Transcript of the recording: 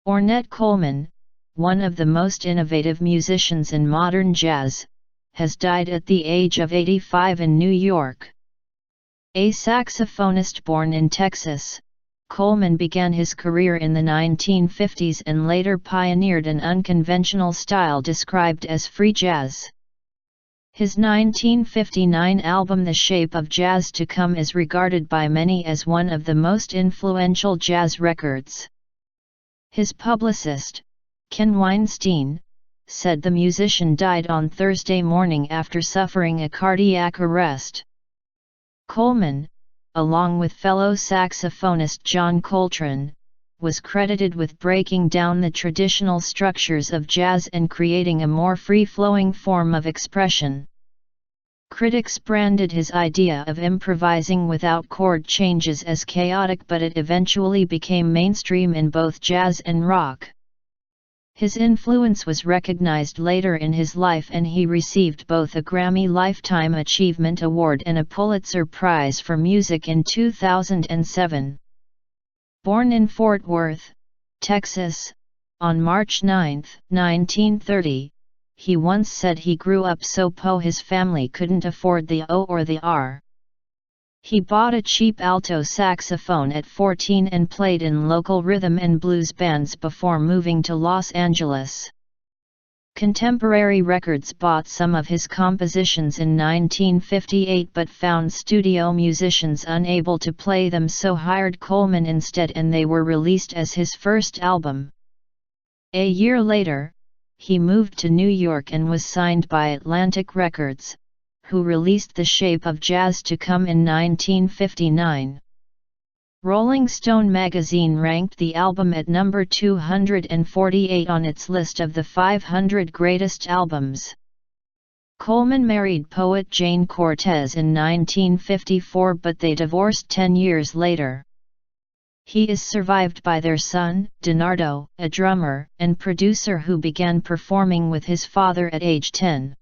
Ornette Coleman, one of the most innovative musicians in modern jazz, has died at the age of 85 in New York. A saxophonist born in Texas, Coleman began his career in the 1950s and later pioneered an unconventional style described as free jazz. His 1959 album The Shape of Jazz to Come is regarded by many as one of the most influential jazz records. His publicist, Ken Weinstein, said the musician died on Thursday morning after suffering a cardiac arrest. Coleman, along with fellow saxophonist John Coltrane, was credited with breaking down the traditional structures of jazz and creating a more free-flowing form of expression. Critics branded his idea of improvising without chord changes as chaotic, but it eventually became mainstream in both jazz and rock. His influence was recognized later in his life and he received both a Grammy Lifetime Achievement Award and a Pulitzer Prize for music in 2007. Born in Fort Worth, Texas, on March 9, 1930, he once said he grew up so poor his family couldn't afford the O or the R. He bought a cheap alto saxophone at 14 and played in local rhythm and blues bands before moving to Los Angeles. Contemporary Records bought some of his compositions in 1958 but found studio musicians unable to play them, so hired Coleman instead, and they were released as his first album. A year later, he moved to New York and was signed by Atlantic Records, who released The Shape of Jazz to Come in 1959. Rolling Stone magazine ranked the album at number 248 on its list of the 500 greatest albums. Coleman married poet Jane Cortez in 1954, but they divorced 10 years later. He is survived by their son, DiNardo, a drummer and producer who began performing with his father at age 10.